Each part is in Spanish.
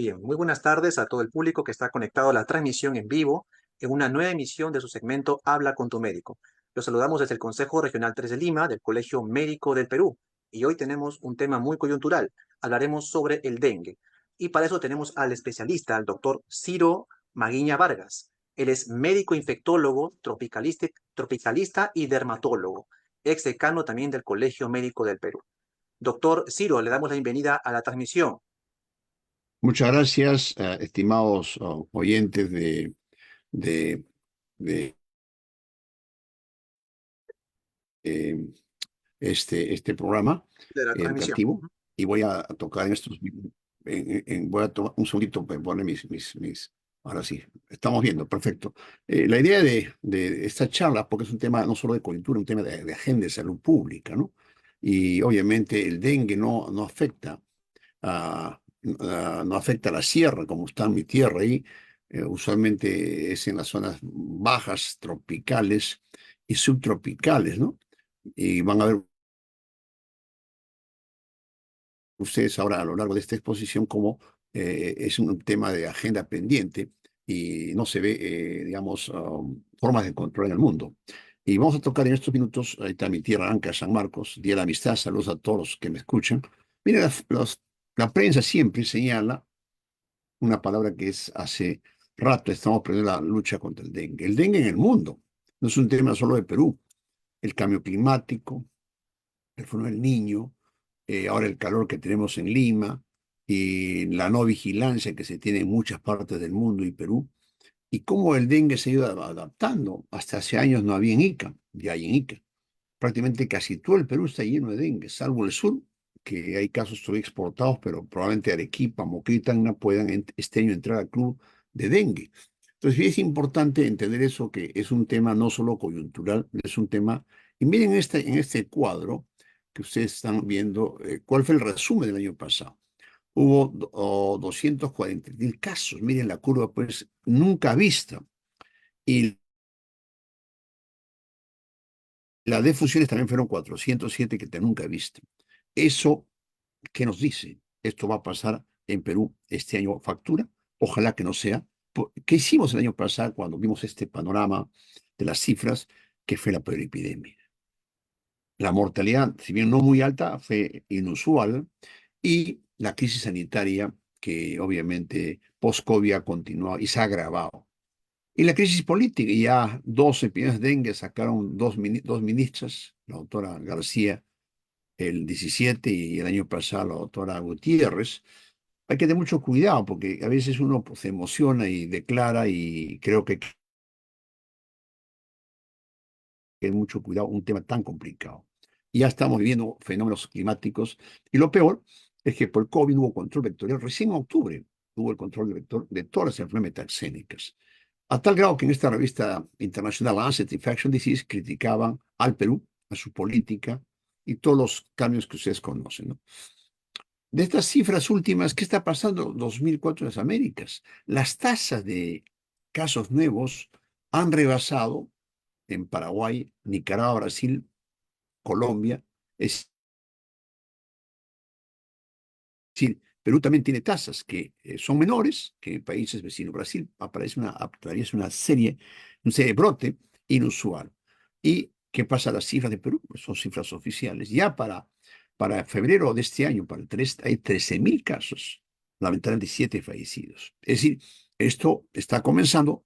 Bien, muy buenas tardes a todo el público que está conectado a la transmisión en vivo en una nueva emisión de su segmento Habla con tu médico. Los saludamos desde el Consejo Regional 3 de Lima, del Colegio Médico del Perú. Y hoy tenemos un tema muy coyuntural. Hablaremos sobre el dengue. Y para eso tenemos al especialista, al doctor Ciro Maguiña Vargas. Él es médico infectólogo, tropicalista y dermatólogo, ex decano también del Colegio Médico del Perú. Doctor Ciro, le damos la bienvenida a la transmisión. Muchas gracias, estimados oyentes de, de, eh, este programa De la transmisión. educativo. Y voy a tocar en estos, voy a tomar un segundito para poner ahora sí, estamos viendo, perfecto. La idea de esta charla, porque es un tema no solo de coyuntura, un tema de agenda de salud pública, ¿no? Y obviamente el dengue no afecta no afecta a la sierra, como está en mi tierra ahí. Usualmente es en las zonas bajas, tropicales y subtropicales, ¿no? Y van a ver ustedes ahora a lo largo de esta exposición cómo es un tema de agenda pendiente y no se ve, digamos, formas de control en el mundo. Y vamos a tocar en estos minutos, ahí está mi tierra, Anca, San Marcos, Día de la Amistad, saludos a todos los que me escuchan. Miren, la prensa siempre señala una palabra que es hace rato estamos perdiendo la lucha contra el dengue. El dengue en el mundo no es un tema solo de Perú. El cambio climático, el fenómeno del niño, ahora el calor que tenemos en Lima y la no vigilancia que se tiene en muchas partes del mundo y Perú, y cómo el dengue se ha ido adaptando. Hasta hace años no había en Ica, ya hay en Ica. Prácticamente casi todo el Perú está lleno de dengue, salvo el sur, que hay casos todavía exportados, pero probablemente Arequipa, Moquegua y Tacna puedan este año entrar al club de dengue. Entonces, sí es importante entender eso, que es un tema no solo coyuntural, es un tema. Y miren en este cuadro que ustedes están viendo, cuál fue el resumen del año pasado. Hubo 240.000 casos, miren la curva, pues nunca vista. Y las defunciones también fueron 407 que nunca he visto. Eso, ¿qué nos dice? Esto va a pasar en Perú este año factura. Ojalá que no sea. ¿Qué hicimos el año pasado cuando vimos este panorama de las cifras que fue la peor epidemia? La mortalidad, si bien no muy alta, fue inusual y la crisis sanitaria que obviamente post-COVID ha continuado y se ha agravado. Y la crisis política, y ya dos epidemias de dengue sacaron dos ministras, la doctora García el 17 y el año pasado la doctora Gutiérrez. Hay que tener mucho cuidado porque a veces uno pues, se emociona y declara y creo que hay que tener mucho cuidado un tema tan complicado. Ya estamos viviendo fenómenos climáticos y lo peor es que por el COVID hubo control vectorial. Recién en octubre hubo el control de vector de todas las enfermedades metaxénicas. A tal grado que en esta revista internacional Lancet Infection Disease criticaban al Perú, a su política y todos los cambios que ustedes conocen, ¿no? De estas cifras últimas, ¿qué está pasando en 2004 en las Américas? Las tasas de casos nuevos han rebasado en Paraguay, Nicaragua, Brasil, Colombia. Es decir, Perú también tiene tasas que son menores que en países vecinos. Brasil aparece una serie de brote inusual. ¿Y qué pasa a las cifras de Perú? Pues son cifras oficiales. Ya para febrero de este año, hay 13.000 casos, lamentablemente 7 fallecidos. Es decir, esto está comenzando,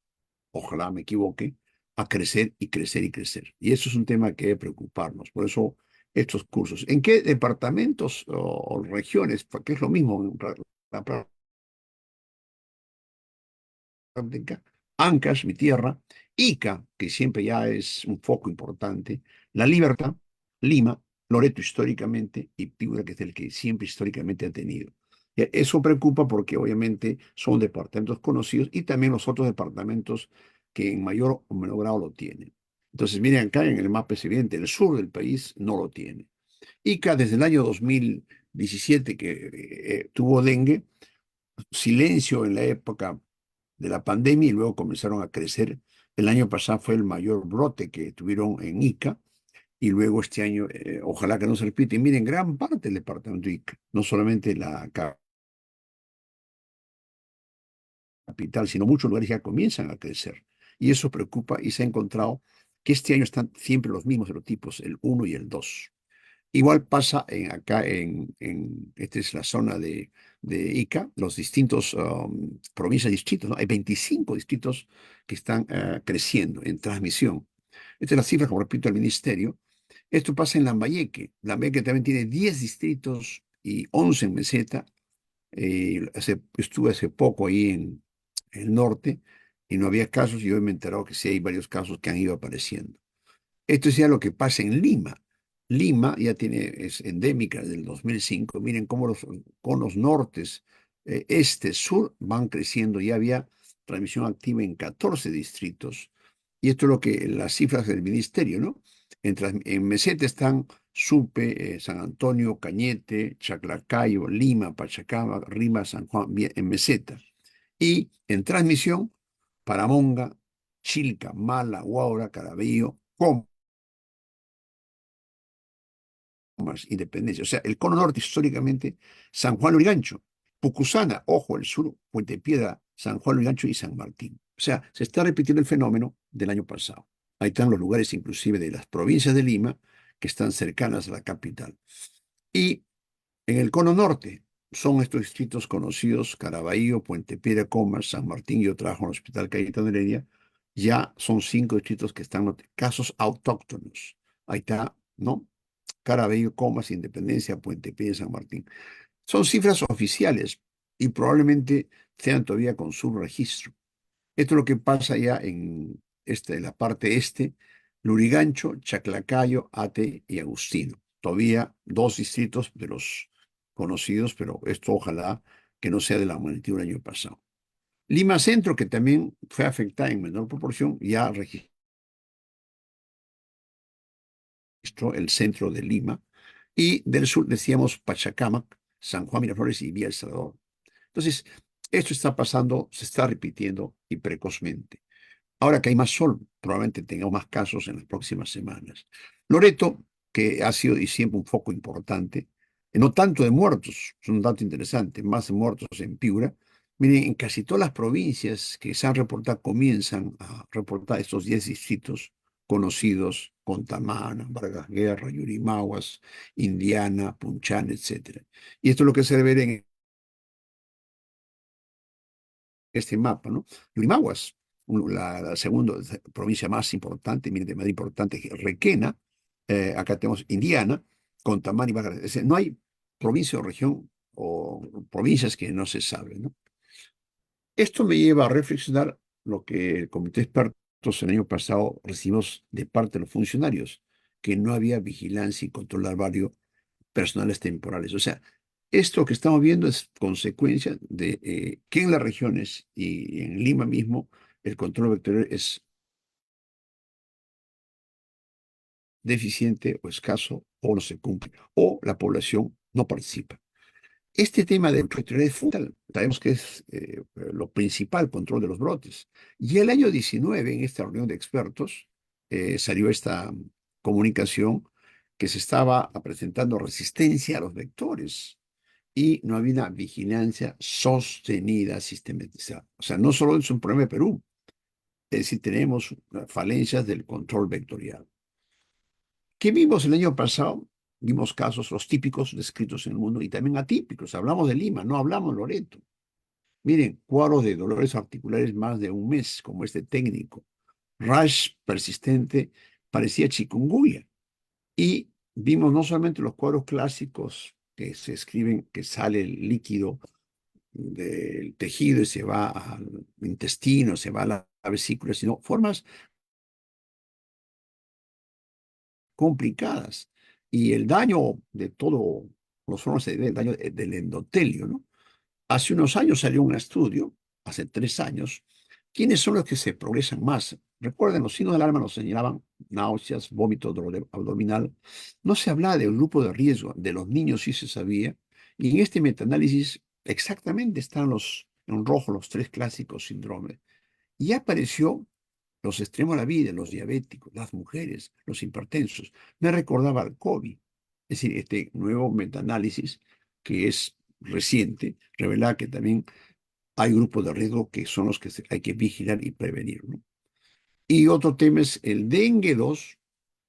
ojalá me equivoque, a crecer y crecer y crecer. Y eso es un tema que debe preocuparnos. Por eso estos cursos. ¿En qué departamentos o regiones? Porque es lo mismo en la práctica. Ancash, mi tierra, Ica, que siempre ya es un foco importante, La Libertad, Lima, Loreto históricamente y Piura, que es el que siempre históricamente ha tenido. Eso preocupa porque obviamente son departamentos conocidos y también los otros departamentos que en mayor o menor grado lo tienen. Entonces, miren acá en el mapa es evidente, el sur del país no lo tiene. Ica desde el año 2017 que tuvo dengue, silencio en la época de la pandemia y luego comenzaron a crecer. El año pasado fue el mayor brote que tuvieron en Ica y luego este año, ojalá que no se repita. Y miren, gran parte del departamento de Ica, no solamente la capital, sino muchos lugares ya comienzan a crecer. Y eso preocupa y se ha encontrado que este año están siempre los mismos serotipos, el 1 y el 2. Igual pasa acá esta es la zona de Ica, los distintos provincias, distritos, ¿no? Hay 25 distritos que están creciendo en transmisión. Esta es la cifra, como repito, del ministerio. Esto pasa en Lambayeque. Lambayeque también tiene 10 distritos y 11 en meseta. Estuve hace poco ahí en el norte y no había casos y hoy me he enterado que sí hay varios casos que han ido apareciendo. Esto es ya lo que pasa en Lima. Lima ya es endémica desde el 2005. Miren cómo los conos nortes, este, sur van creciendo. Ya había transmisión activa en 14 distritos. Y esto es lo que las cifras del ministerio, ¿no? En meseta están Supe, San Antonio, Cañete, Chaclacayo, Lima, Pachacama, Rima, San Juan, bien, en meseta. Y en transmisión, Paramonga, Chilca, Mala, Huaura, Caraballo, más Independencia. O sea, el cono norte históricamente, San Juan Lurigancho, Pucusana, ojo, el sur, Puente Piedra, San Juan Lurigancho y San Martín. O sea, se está repitiendo el fenómeno del año pasado. Ahí están los lugares inclusive de las provincias de Lima que están cercanas a la capital. Y en el cono norte son estos distritos conocidos, Caraballo, Puente Piedra, Comas, San Martín. Yo trabajo en el Hospital Cayetano Heredia. Ya son 5 distritos que están casos autóctonos. Ahí está, ¿no? Caraballo, Comas, Independencia, Puente Piedra, San Martín. Son cifras oficiales y probablemente sean todavía con subregistro. Esto es lo que pasa ya en la parte este, Lurigancho, Chaclacayo, Ate y Agustino. Todavía 2 distritos de los conocidos, pero esto ojalá que no sea de la magnitud del año pasado. Lima Centro, que también fue afectada en menor proporción, ya registró el centro de Lima. Y del sur decíamos Pachacamac, San Juan Miraflores y Villa El Salvador. Entonces, esto está pasando, se está repitiendo y precozmente. Ahora que hay más sol, probablemente tengamos más casos en las próximas semanas. Loreto, que ha sido y siempre un foco importante, no tanto de muertos, es un dato interesante, más de muertos en Piura. Miren, en casi todas las provincias que se han reportado comienzan a reportar estos 10 distritos conocidos, Contamana, Vargas Guerra, Yurimaguas, Indiana, Punchán, etcétera. Y esto es lo que se debe ver en este mapa, ¿no? Yurimaguas, la segunda provincia más importante, miren, de más importante, Requena, acá tenemos Indiana, Contamán y Vargas. Es decir, no hay provincia o región o provincias que no se saben, ¿no? Esto me lleva a reflexionar lo que el comité de expertos el año pasado recibimos de parte de los funcionarios, que no había vigilancia y control larvario personales temporales. O sea, esto que estamos viendo es consecuencia de que en las regiones y en Lima mismo el control vectorial es deficiente o escaso o no se cumple o la población no participa. Este tema de vectorial es fundamental. Sabemos que es lo principal, control de los brotes. Y el año 19, en esta reunión de expertos, salió esta comunicación que se estaba presentando resistencia a los vectores y no había una vigilancia sostenida, sistematizada. O sea, no solo es un problema de Perú, es decir, tenemos falencias del control vectorial. ¿Qué vimos el año pasado? Vimos casos, los típicos descritos en el mundo y también atípicos. Hablamos de Lima, no hablamos de Loreto. Miren, cuadros de dolores articulares más de un mes, como este técnico. Rash persistente, parecía chikungunya. Y vimos no solamente los cuadros clásicos que se escriben, que sale el líquido del tejido y se va al intestino, se va a la vesícula, sino formas complicadas. Y el daño de todo, los formas se debe al daño del endotelio, ¿no? Hace unos años salió un estudio, hace 3 años, ¿quiénes son los que se progresan más? Recuerden, los signos de alarma nos señalaban náuseas, vómito abdominal. No se hablaba del grupo de riesgo, de los niños sí se sabía. Y en este metaanálisis exactamente están en rojo los 3 clásicos síndromes. Y apareció los extremos de la vida, los diabéticos, las mujeres, los hipertensos. Me recordaba al COVID. Es decir, este nuevo metaanálisis, que es reciente, revela que también hay grupos de riesgo que son los que hay que vigilar y prevenir, ¿no? Y otro tema es el dengue 2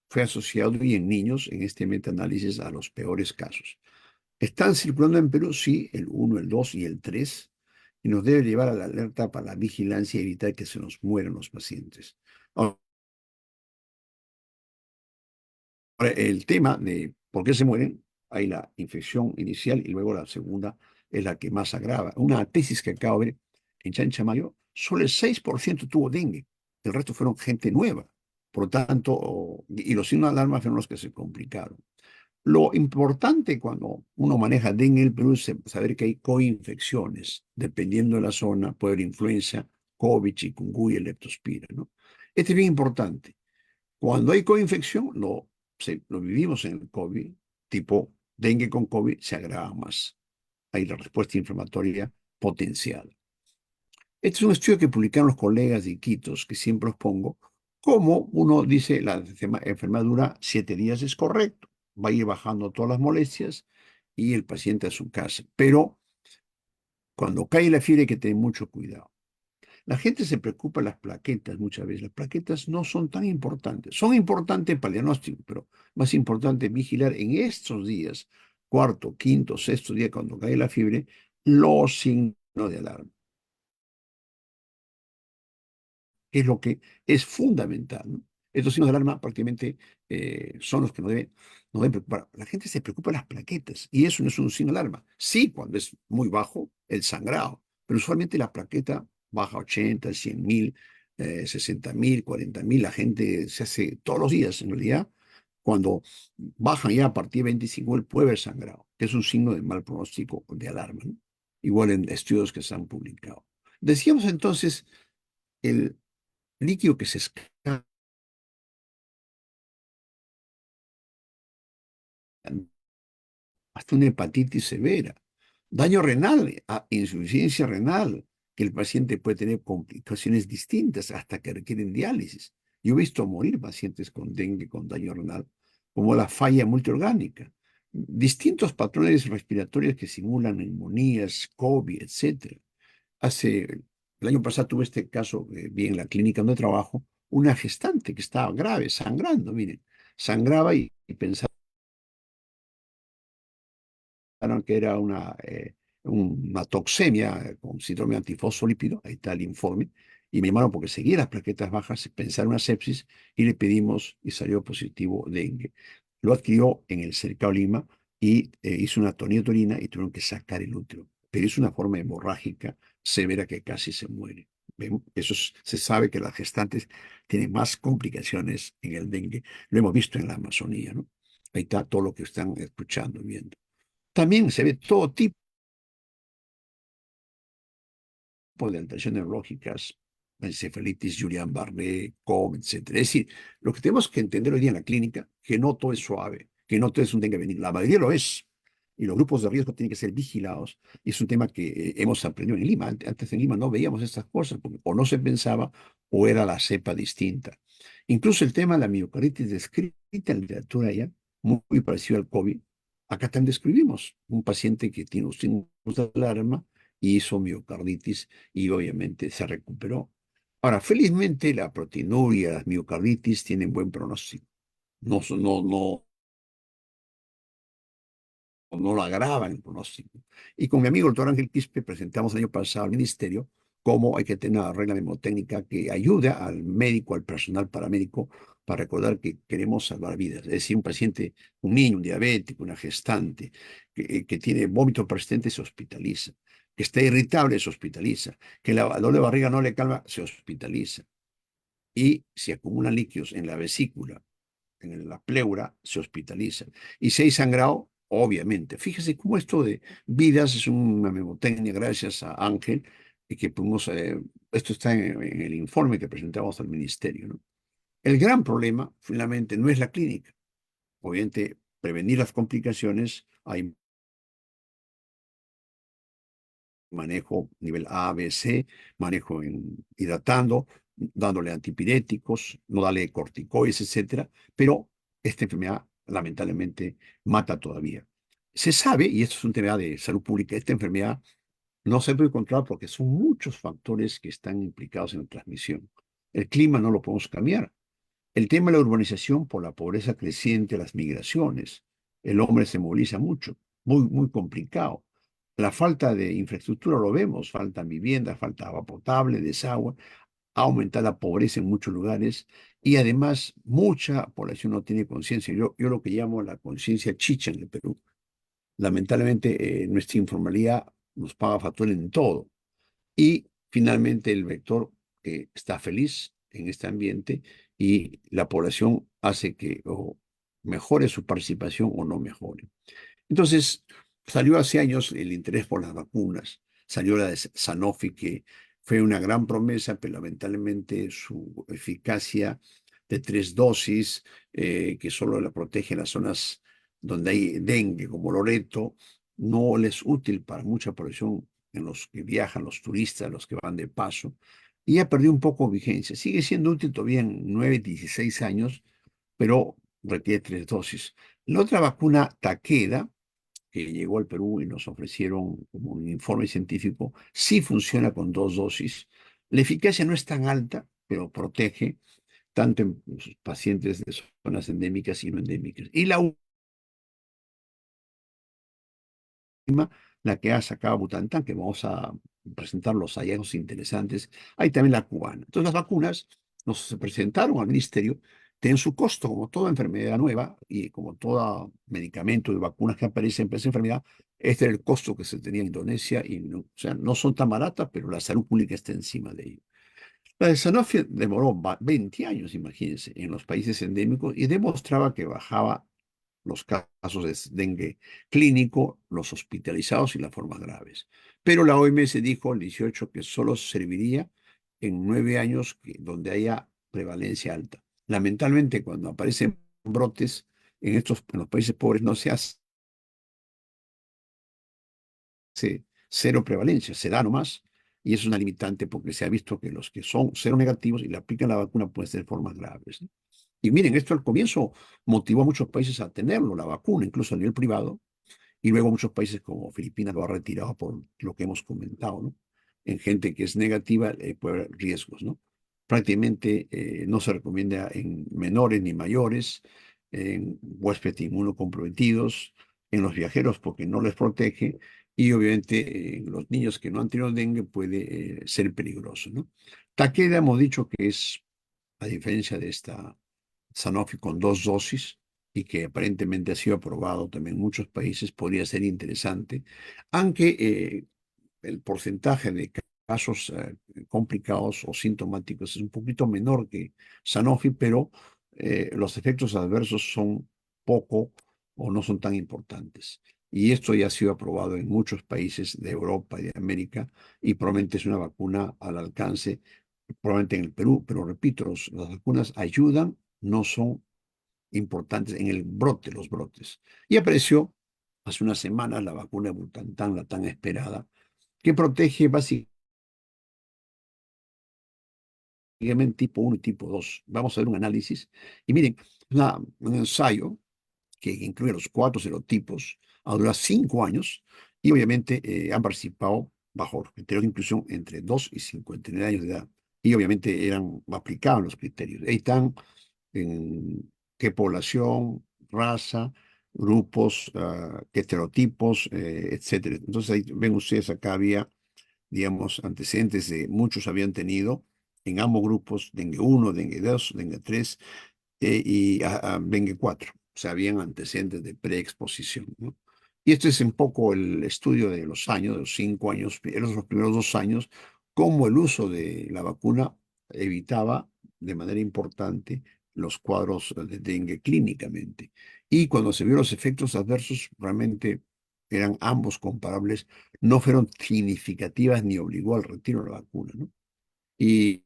fue asociado y en niños en este metaanálisis a los peores casos. Están circulando en Perú, sí, el uno, el 2 y el 3 y nos debe llevar a la alerta para la vigilancia y evitar que se nos mueran los pacientes. Ahora, el tema de por qué se mueren, hay la infección inicial y luego la segunda es la que más agrava. Una tesis que acabo de ver en Chanchamayo, solo el 6% tuvo dengue, el resto fueron gente nueva. Por lo tanto, y los signos de alarma fueron los que se complicaron. Lo importante cuando uno maneja dengue en el Perú es saber que hay coinfecciones, dependiendo de la zona, puede haber influenza, COVID, chikungunya, leptospira, ¿no? Este es bien importante. Cuando hay coinfección, lo vivimos en el COVID, tipo dengue con COVID se agrava más. Hay la respuesta inflamatoria potencial. Este es un estudio que publicaron los colegas de Iquitos, que siempre los pongo, como uno dice, la enfermedad dura 7 días, es correcto, va a ir bajando todas las molestias y el paciente a su casa. Pero cuando cae la fiebre hay que tener mucho cuidado. La gente se preocupa de las plaquetas muchas veces. Las plaquetas no son tan importantes. Son importantes para el diagnóstico, pero más importante es vigilar en estos días, cuarto, quinto, sexto día, cuando cae la fiebre, los signos de alarma, que es lo que es fundamental, ¿no? Estos signos de alarma prácticamente son los que nos deben preocupar. La gente se preocupa de las plaquetas y eso no es un signo de alarma. Sí, cuando es muy bajo, el sangrado, pero usualmente la plaqueta baja a 80, 100.000, 60.000, 40.000. La gente se hace todos los días, en realidad. Cuando bajan ya a partir de 25, puede haber sangrado, que es un signo de mal pronóstico de alarma, ¿no? Igual en estudios que se han publicado. Decíamos entonces, el líquido que se escapa hasta una hepatitis severa, daño renal, insuficiencia renal, que el paciente puede tener complicaciones distintas hasta que requieren diálisis. Yo he visto morir pacientes con dengue, con daño renal, como la falla multiorgánica, distintos patrones respiratorios que simulan neumonías, COVID, etcétera. El año pasado tuve este caso, vi en la clínica donde trabajo, una gestante que estaba grave, sangrando, miren, sangraba y pensaba que era una toxemia con síndrome antifosfolípido, ahí está el informe, y me llamaron porque seguía las plaquetas bajas, pensaron una sepsis y le pedimos y salió positivo dengue. Lo adquirió en el Cercado Lima y hizo una toniotorina y tuvieron que sacar el útero. Pero es una forma hemorrágica severa que casi se muere. Se sabe que las gestantes tienen más complicaciones en el dengue. Lo hemos visto en la Amazonía, ¿no? Ahí está todo lo que están escuchando, viendo. También se ve todo tipo de alteraciones neurológicas, encefalitis, Guillain-Barré, COVID, etcétera. Es decir, lo que tenemos que entender hoy día en la clínica, que no todo es suave, que no todo es un dengue benigno. La mayoría lo es. Y los grupos de riesgo tienen que ser vigilados. Y es un tema que hemos aprendido en Lima. Antes en Lima no veíamos estas cosas, porque o no se pensaba o era la cepa distinta. Incluso el tema de la miocarditis descrita en la literatura ya, muy parecido al COVID. Acá también describimos un paciente que tiene un signo de alarma y hizo miocarditis y obviamente se recuperó. Ahora, felizmente la proteinuria, las miocarditis tienen buen pronóstico. No lo agravan el pronóstico. Y con mi amigo el doctor Ángel Quispe presentamos el año pasado al ministerio cómo hay que tener una regla mnemotécnica que ayude al médico, al personal paramédico, para recordar que queremos salvar vidas. Es decir, un paciente, un niño, un diabético, una gestante, que tiene vómito persistente, se hospitaliza. Que está irritable, se hospitaliza. Que la dolor de barriga no le calma, se hospitaliza. Y si acumulan líquidos en la vesícula, en la pleura, se hospitalizan. Y si hay sangrado, obviamente. Fíjese cómo esto de vidas es una memotecnia gracias a Ángel, y que pudimos, esto está en el informe que presentamos al ministerio, ¿no? El gran problema, finalmente, no es la clínica. Obviamente, prevenir las complicaciones, hay manejo nivel A, B, C, manejo hidratando, dándole antipiréticos, no darle corticoides, etcétera, pero esta enfermedad lamentablemente mata todavía. Se sabe, y esto es un tema de salud pública, esta enfermedad No se puede controlar porque son muchos factores que están implicados en la transmisión. El clima no lo podemos cambiar. El tema de la urbanización por la pobreza creciente, las migraciones. El hombre se moviliza mucho, muy complicado. La falta de infraestructura lo vemos, falta vivienda, falta agua potable, desagüe, ha aumentado la pobreza en muchos lugares y además mucha población no tiene conciencia. Yo lo que llamo la conciencia chicha en el Perú. Lamentablemente, nuestra informalidad nos paga factura en todo. Y finalmente el vector está feliz en este ambiente y la población hace que o mejore su participación o no mejore. Entonces, salió hace años el interés por las vacunas, salió la de Sanofi, que fue una gran promesa, pero lamentablemente su eficacia de 3 dosis, que solo la protege en las zonas donde hay dengue, como Loreto, no les es útil para mucha población en los que viajan, los turistas, los que van de paso, y ya perdió un poco vigencia. Sigue siendo útil todavía en 9, 16 años, pero requiere 3 dosis. La otra vacuna, Takeda, que llegó al Perú y nos ofrecieron como un informe científico, sí funciona con 2 dosis. La eficacia no es tan alta, pero protege tanto en pacientes de zonas endémicas y no endémicas. Y la última, la que ha sacado Butantan, que vamos a presentar los hallazgos interesantes, hay también la cubana. Entonces las vacunas nos presentaron al ministerio, tienen su costo, como toda enfermedad nueva y como todo medicamento de vacunas que aparecen para esa enfermedad, este era el costo que se tenía en Indonesia y no, o sea, no son tan baratas, pero la salud pública está encima de ello. La de Sanofi demoró 20 años, imagínense, en los países endémicos y demostraba que bajaba los casos de dengue clínico, los hospitalizados y las formas graves. Pero la OMS dijo el 18 que solo serviría en 9 años donde haya prevalencia alta. Lamentablemente, cuando aparecen brotes en los países pobres, no se hace cero prevalencia, se da nomás, y eso es una limitante porque se ha visto que los que son cero negativos y le aplican la vacuna pueden ser formas graves, ¿no? Y miren, esto al comienzo motivó a muchos países a tenerlo, la vacuna, incluso a nivel privado, y luego muchos países como Filipinas lo ha retirado por lo que hemos comentado, ¿no? En gente que es negativa puede haber riesgos, ¿no? Prácticamente no se recomienda en menores ni mayores, en huéspedes inmunocomprometidos, en los viajeros porque no les protege y obviamente en los niños que no han tenido dengue puede ser peligroso, ¿no? Takeda hemos dicho que es, a diferencia de esta Sanofi con 2 dosis y que aparentemente ha sido aprobado también en muchos países, podría ser interesante, aunque el porcentaje de casos complicados o sintomáticos es un poquito menor que Sanofi, pero los efectos adversos son poco o no son tan importantes. Y esto ya ha sido aprobado en muchos países de Europa y de América y probablemente es una vacuna al alcance, probablemente en el Perú, pero repito, las vacunas ayudan, no son importantes en el brote, los brotes. Y apareció hace unas semanas la vacuna de Butantan, la tan esperada, que protege básicamente tipo 1 y tipo 2. Vamos a ver un análisis. Y miren, un ensayo que incluye los 4 serotipos, ha durado 5 años y obviamente han participado bajo criterios de inclusión entre 2 y 59 años de edad. Y obviamente eran aplicados los criterios. Ahí están en qué población, raza, grupos, qué estereotipos, etcétera. Entonces ahí ven ustedes, acá había, digamos, antecedentes de muchos habían tenido en ambos grupos, dengue 1, dengue 2, dengue 3 y dengue 4. O sea, habían antecedentes de preexposición, ¿no? Y este es un poco el estudio de los años, de los 5 años, los primeros 2 años, cómo el uso de la vacuna evitaba de manera importante los cuadros de dengue clínicamente. Y cuando se vieron los efectos adversos, realmente eran ambos comparables, no fueron significativas ni obligó al retiro de la vacuna, ¿no? Y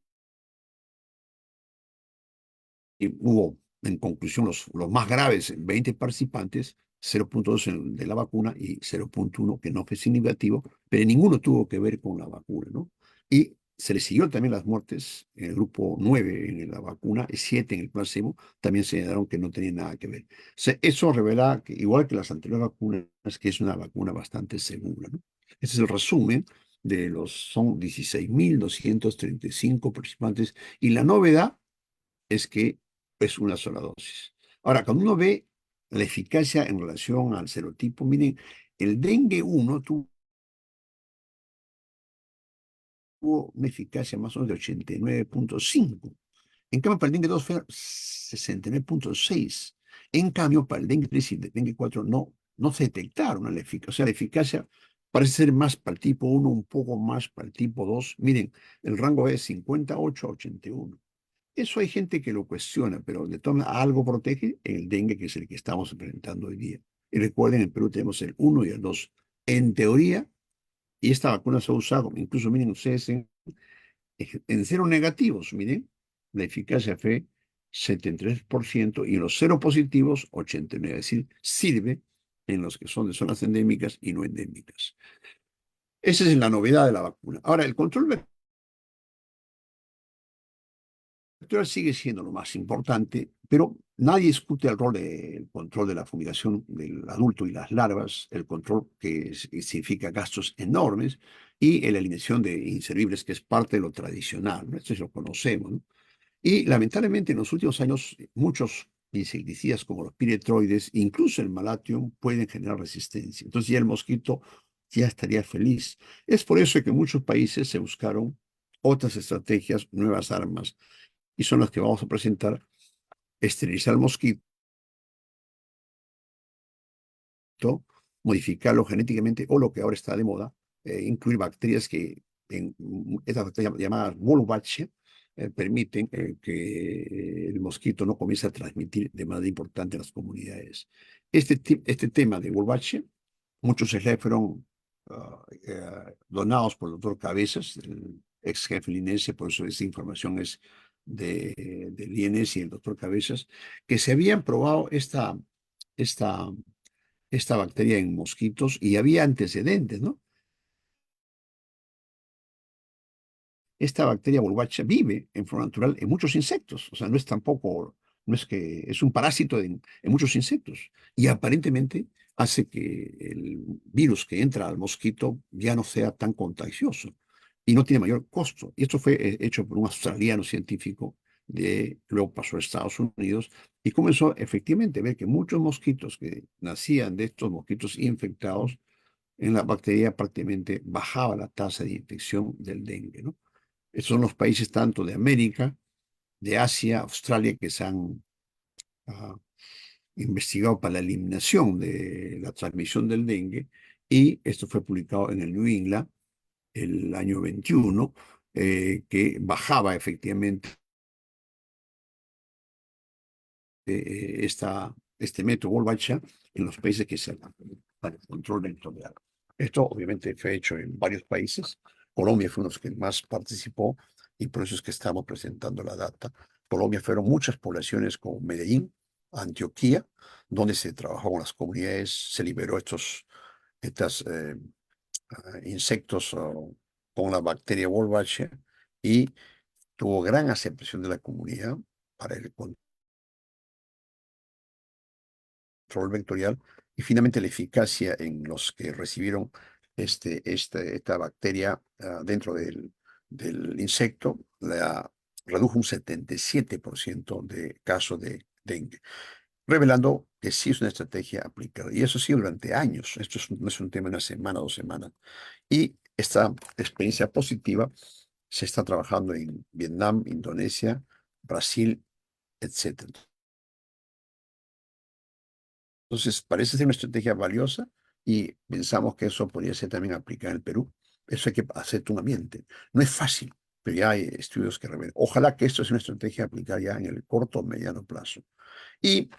y hubo, en conclusión, los más graves, 20 participantes, 0,2 de la vacuna y 0,1 que no fue significativo, pero ninguno tuvo que ver con la vacuna, ¿no? Y se le siguió también las muertes en el grupo 9 en la vacuna y 7 en el placebo, también señalaron que no tenían nada que ver. O sea, eso revela que, igual que las anteriores vacunas, que es una vacuna bastante segura, ¿no? Ese es el resumen son 16.235 participantes, y la novedad es que es una sola dosis. Ahora, cuando uno ve la eficacia en relación al serotipo, miren, el dengue 1 tuvo una eficacia más o menos de 89,5. En cambio, para el dengue 2 fue 69,6. En cambio, para el dengue 3 y el dengue 4 no se detectaron la eficacia. O sea, la eficacia parece ser más para el tipo 1, un poco más para el tipo 2. Miren, el rango es 58 a 81. Eso hay gente que lo cuestiona, pero de todas maneras algo protege el dengue, que es el que estamos enfrentando hoy día. Y recuerden, en Perú tenemos el 1 y el 2. En teoría, y esta vacuna se ha usado, incluso miren ustedes, en cero negativos, miren, la eficacia fue 73% y en los cero positivos, 89%. Es decir, sirve en los que son de zonas endémicas y no endémicas. Esa es la novedad de la vacuna. Ahora, el control vectorial sigue siendo lo más importante, pero nadie discute el rol del control de la fumigación del adulto y las larvas, el control que significa gastos enormes, y la eliminación de inservibles, que es parte de lo tradicional, ¿no? Esto lo conocemos, ¿no? Y lamentablemente en los últimos años muchos insecticidas como los piretroides, incluso el malatium, pueden generar resistencia. Entonces ya el mosquito ya estaría feliz. Es por eso que en muchos países se buscaron otras estrategias, nuevas armas, y son las que vamos a presentar: esterilizar el mosquito, modificarlo genéticamente, o lo que ahora está de moda, incluir bacterias que, en estas bacterias llamadas Wolbachia, permiten que el mosquito no comience a transmitir de manera importante en las comunidades. Este tema de Wolbachia, muchos ejemplares fueron donados por el doctor Cabezas, el ex jefe del INESE. Por eso esta información es del INESE y el doctor Cabezas, que se habían probado esta, esta bacteria en mosquitos y había antecedentes, ¿no? Esta bacteria Wolbachia vive en forma natural en muchos insectos, o sea, no es tampoco, no es que es un parásito en muchos insectos, y aparentemente hace que el virus que entra al mosquito ya no sea tan contagioso y no tiene mayor costo. Y esto fue hecho por un australiano científico, luego pasó a Estados Unidos y comenzó efectivamente a ver que muchos mosquitos que nacían de estos mosquitos infectados, en la bacteria prácticamente bajaba la tasa de infección del dengue, ¿no? Estos son los países tanto de América, de Asia, Australia, que se han ah, investigado para la eliminación de la transmisión del dengue, y esto fue publicado en el New England el año 21, que bajaba efectivamente este método Wolbachia en los países que se para el control vectorial. Esto obviamente fue hecho en varios países. Colombia fue uno de los que más participó, y por eso es que estamos presentando la data. Colombia fueron muchas poblaciones como Medellín, Antioquia, donde se trabajó con las comunidades, se liberó estos insectos con la bacteria Wolbachia, y tuvo gran aceptación de la comunidad para el control vectorial, y finalmente la eficacia en los que recibieron esta bacteria dentro del insecto la redujo un 77% de casos de dengue, revelando que sí es una estrategia aplicada. Y eso sí durante años. Esto no es un tema de una semana o 2 semanas. Y esta experiencia positiva se está trabajando en Vietnam, Indonesia, Brasil, etcétera. Entonces, parece ser una estrategia valiosa, y pensamos que eso podría ser también aplicado en el Perú. Eso hay que hacer un ambiente. No es fácil, pero ya hay estudios que revelan. Ojalá que esto sea una estrategia a aplicar ya en el corto o mediano plazo. Y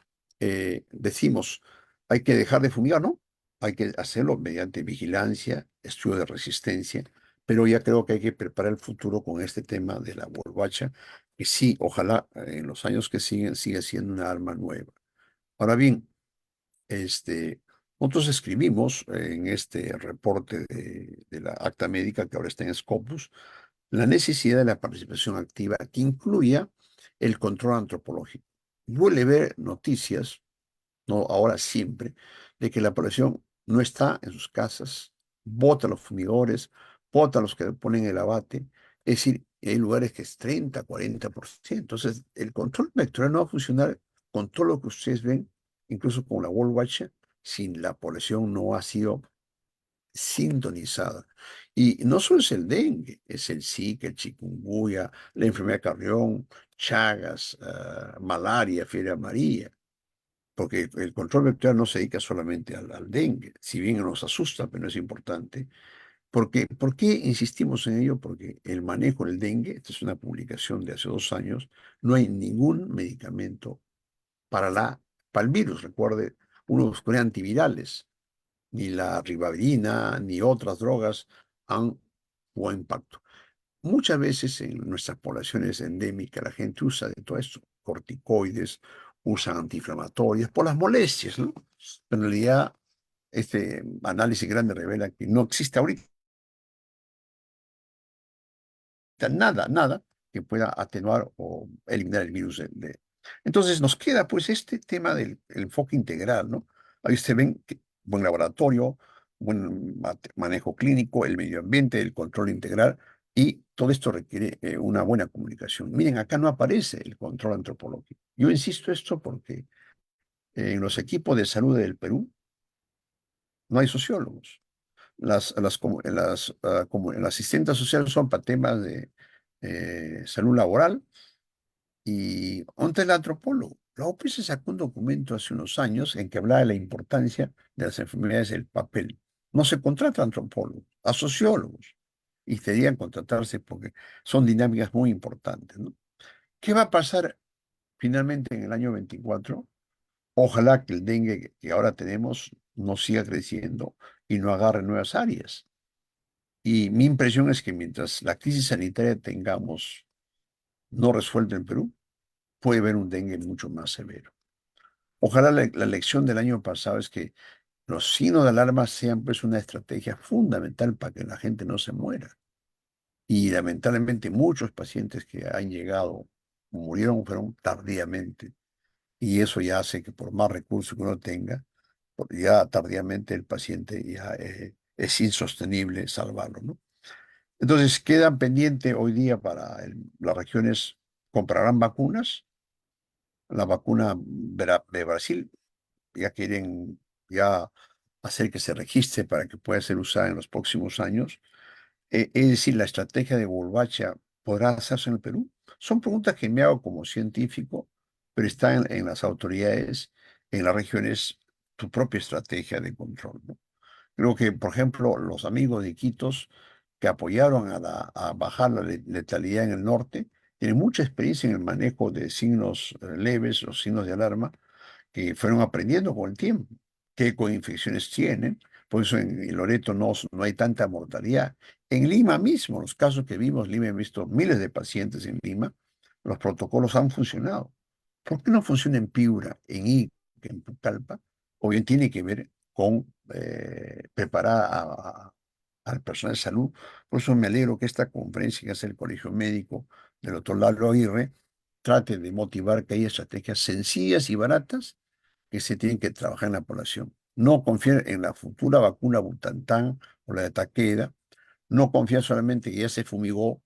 decimos, hay que dejar de fumigar, ¿no? Hay que hacerlo mediante vigilancia, estudio de resistencia, pero ya creo que hay que preparar el futuro con este tema de la borbacha, que sí, ojalá en los años que siguen siga siendo una arma nueva. Ahora bien, nosotros escribimos en este reporte de la acta médica, que ahora está en Scopus, la necesidad de la participación activa que incluya el control antropológico. Duele ver noticias, no ahora, siempre, de que la población no está en sus casas, bota los fumigores, pótalos que ponen el abate, es decir, hay lugares que es 30, 40%. Entonces, el control vectorial no va a funcionar con todo lo que ustedes ven, incluso con la World Watch, si la población no ha sido sintonizada. Y no solo es el dengue, es el Zika, el chikungunya, la enfermedad de Carrión, Chagas, malaria, fiebre amarilla, porque el control vectorial no se dedica solamente al dengue, si bien nos asusta, pero no es importante. Porque, ¿por qué insistimos en ello? Porque el manejo del dengue, esta es una publicación de hace 2 años, no hay ningún medicamento para, para el virus. Recuerde, uno buscó antivirales, ni la ribavirina, ni otras drogas han o impacto. Muchas veces en nuestras poblaciones endémicas la gente usa de todo esto, corticoides, usa antiinflamatorios por las molestias, ¿no? Pero en realidad, este análisis grande revela que no existe ahorita nada que pueda atenuar o eliminar el virus. Entonces nos queda pues este tema del el enfoque integral, ¿no? Ahí ustedes ven que buen laboratorio, buen manejo clínico, el medio ambiente, el control integral, y todo esto requiere una buena comunicación. Miren, acá no aparece el control antropológico. Yo insisto esto porque en los equipos de salud del Perú no hay sociólogos. Las asistentes sociales son para temas de salud laboral. Y ¿dónde el antropólogo? La OPS sacó un documento hace unos años en que hablaba de la importancia de las enfermedades del papel. No se contrata a antropólogos, a sociólogos. Y deberían contratarse porque son dinámicas muy importantes, ¿no? ¿Qué va a pasar finalmente en el año 24? Ojalá que el dengue que ahora tenemos no siga creciendo y no agarre nuevas áreas. Y mi impresión es que mientras la crisis sanitaria tengamos no resuelta en Perú, puede haber un dengue mucho más severo. Ojalá la lección del año pasado es que los signos de alarma sean pues una estrategia fundamental para que la gente no se muera. Y lamentablemente muchos pacientes que han llegado murieron fueron tardíamente. Y eso ya hace que por más recursos que uno tenga, ya tardíamente el paciente ya es insostenible salvarlo, ¿no? Entonces quedan pendientes hoy día para las regiones, comprarán vacunas. La vacuna de Brasil ya quieren ya hacer que se registre para que pueda ser usada en los próximos años. Es decir, la estrategia de Wolbachia podrá hacerse en el Perú. Son preguntas que me hago como científico, pero están en las autoridades, en las regiones, tu propia estrategia de control, ¿no? Creo que, por ejemplo, los amigos de Iquitos que apoyaron a bajar la letalidad en el norte, tienen mucha experiencia en el manejo de signos leves, los signos de alarma, que fueron aprendiendo con el tiempo, qué coinfecciones tienen. Por eso en Loreto no hay tanta mortalidad. En Lima mismo, los casos que vimos, Lima he visto miles de pacientes en Lima, los protocolos han funcionado. ¿Por qué no funciona en Piura, en Ica, en Pucallpa? O bien tiene que ver con preparar al personal de salud. Por eso me alegro que esta conferencia que hace el Colegio Médico del doctor Lalo Aguirre trate de motivar que haya estrategias sencillas y baratas que se tienen que trabajar en la población. No confiar en la futura vacuna Butantan o la de Takeda, no confiar solamente que ya se fumigó,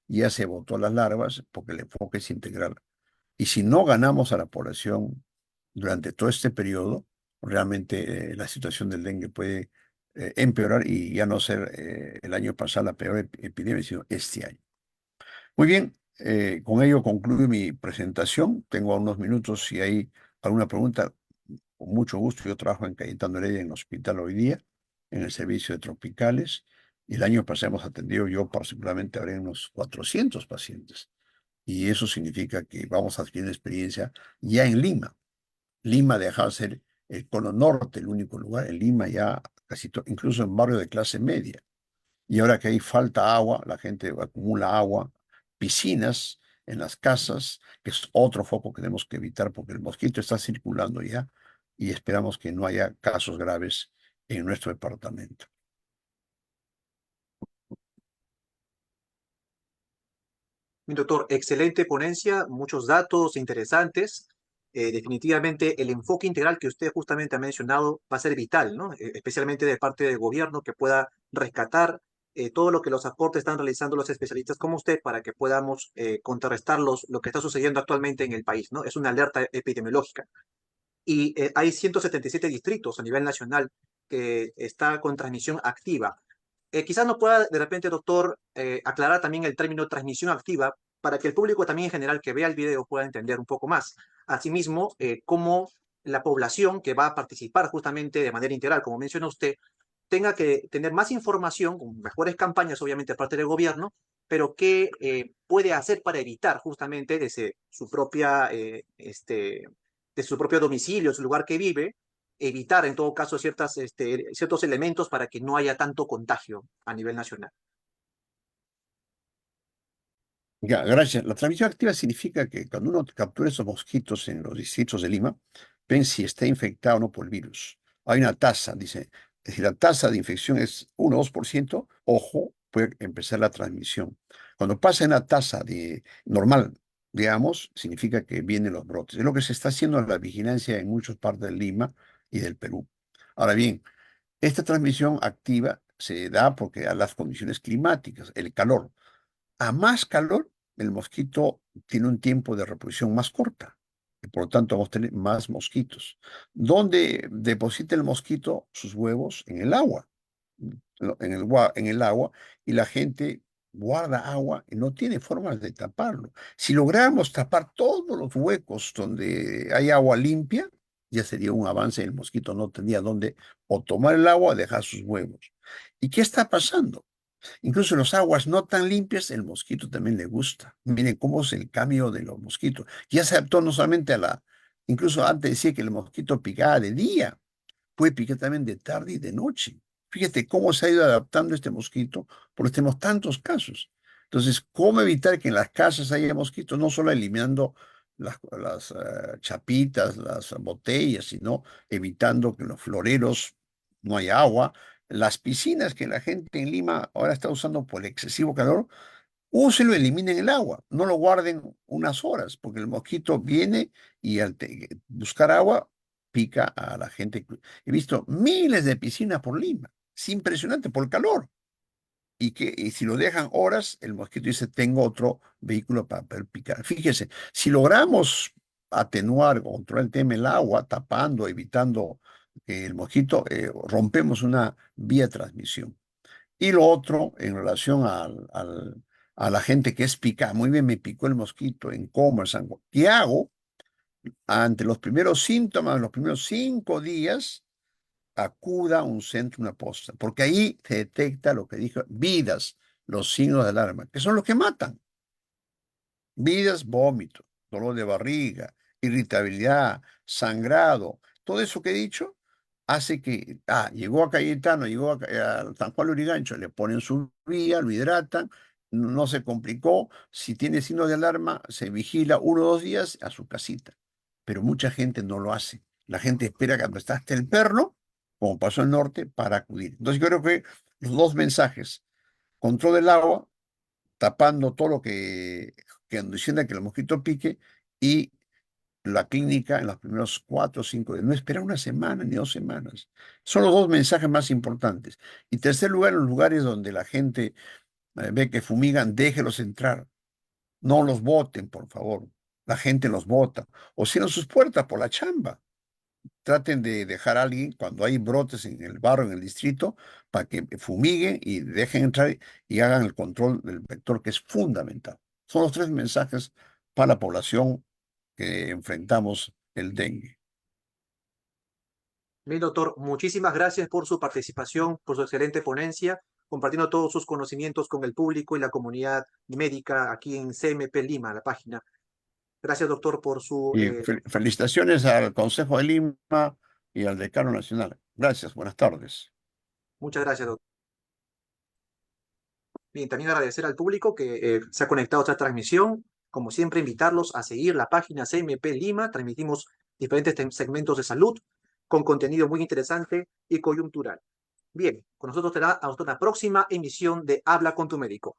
ya se botó las larvas, porque el enfoque es integral. Y si no ganamos a la población durante todo este periodo, realmente la situación del dengue puede empeorar y ya no ser el año pasado la peor epidemia, sino este año. Muy bien, con ello concluyo mi presentación. Tengo unos minutos si hay alguna pregunta. Con mucho gusto, yo trabajo en Cayetano Heredia en el hospital hoy día, en el servicio de tropicales, y el año pasado hemos atendido, yo particularmente habré unos 400 pacientes. Y eso significa que vamos a adquirir experiencia ya en Lima. Lima deja de ser el cono norte, el único lugar. En Lima ya casi incluso en barrio de clase media. Y ahora que hay falta agua, la gente acumula agua, piscinas en las casas, que es otro foco que tenemos que evitar porque el mosquito está circulando ya y esperamos que no haya casos graves en nuestro departamento. Mi doctor, excelente ponencia, muchos datos interesantes. Definitivamente el enfoque integral que usted justamente ha mencionado va a ser vital, ¿no? Especialmente de parte del gobierno que pueda rescatar todo lo que los aportes están realizando los especialistas como usted para que podamos contrarrestar lo que está sucediendo actualmente en el país, ¿no? Es una alerta epidemiológica. Y hay 177 distritos a nivel nacional que está con transmisión activa. Quizás no pueda de repente, doctor, aclarar también el término transmisión activa para que el público también en general que vea el video pueda entender un poco más. Asimismo, cómo la población que va a participar justamente de manera integral, como menciona usted, tenga que tener más información, con mejores campañas, obviamente, de parte del gobierno, pero qué puede hacer para evitar justamente desde su propia, de su propio domicilio, su lugar que vive, evitar en todo caso ciertos elementos para que no haya tanto contagio a nivel nacional. Ya, gracias. La transmisión activa significa que cuando uno captura esos mosquitos en los distritos de Lima, ven si está infectado o no por el virus. Hay una tasa, dice, si la tasa de infección es 1 o 2%, ojo, puede empezar la transmisión. Cuando pasa en la tasa de normal, digamos, significa que vienen los brotes. Es lo que se está haciendo en la vigilancia en muchas partes de Lima y del Perú. Ahora bien, esta transmisión activa se da porque a las condiciones climáticas, el calor. A más calor, el mosquito tiene un tiempo de reproducción más corta y por lo tanto vamos a tener más mosquitos. ¿Dónde deposita el mosquito sus huevos? En el agua. En el agua, y la gente guarda agua y no tiene formas de taparlo. Si lográramos tapar todos los huecos donde hay agua limpia, ya sería un avance. El mosquito no tendría dónde o tomar el agua o dejar sus huevos. ¿Y qué está pasando? Incluso en las aguas no tan limpias, el mosquito también le gusta. Miren cómo es el cambio de los mosquitos. Ya se adaptó no solamente a incluso antes decía que el mosquito picaba de día, puede picar también de tarde y de noche. Fíjate cómo se ha ido adaptando este mosquito, porque tenemos tantos casos. Entonces, ¿cómo evitar que en las casas haya mosquitos? No solo eliminando las chapitas, las botellas, sino evitando que en los floreros no haya agua. Las piscinas que la gente en Lima ahora está usando por el excesivo calor, úselo, eliminen el agua, no lo guarden unas horas, porque el mosquito viene y al buscar agua pica a la gente. He visto miles de piscinas por Lima. Es impresionante por el calor. Y si lo dejan horas, el mosquito dice, tengo otro vehículo para poder picar. Fíjese, si logramos atenuar, controlar el tema del agua, tapando, evitando que el mosquito, rompemos una vía de transmisión. Y lo otro, en relación a la gente que es picada, muy bien, me picó el mosquito en coma, sangue. ¿Qué hago? Ante los primeros síntomas, los primeros 5 días, acuda a un centro, una posta, porque ahí se detecta lo que dijo, vidas, los signos de alarma, que son los que matan. Vidas, vómito, dolor de barriga, irritabilidad, sangrado, todo eso que he dicho hace que, llegó a Cayetano, llegó a San Juan de Lurigancho, le ponen su vía, lo hidratan, no se complicó. Si tiene signo de alarma, se vigila 1 o 2 días a su casita. Pero mucha gente no lo hace. La gente espera que está hasta el perno, como pasó en el norte, para acudir. Entonces yo creo que los dos mensajes, control del agua, tapando todo lo que condiciona que el mosquito pique, y la clínica en los primeros 4 o 5 días. No esperar una semana ni 2 semanas. Son los dos mensajes más importantes. Y tercer lugar, en los lugares donde la gente ve que fumigan, déjelos entrar. No los boten, por favor. La gente los bota. O cierren sus puertas por la chamba. Traten de dejar a alguien cuando hay brotes en el barrio, en el distrito, para que fumiguen y dejen entrar y hagan el control del vector, que es fundamental. Son los tres mensajes para la población que enfrentamos el dengue. Bien, doctor, muchísimas gracias por su participación, por su excelente ponencia, compartiendo todos sus conocimientos con el público y la comunidad médica aquí en CMP Lima, la página. Gracias, doctor, por su... Y felicitaciones al Consejo de Lima y al Decano Nacional. Gracias, buenas tardes. muchas gracias, doctor. Bien, también agradecer al público que se ha conectado a esta transmisión. Como siempre, invitarlos a seguir la página CMP Lima. Transmitimos diferentes segmentos de salud con contenido muy interesante y coyuntural. Bien, con nosotros será hasta una próxima emisión de Habla con tu médico.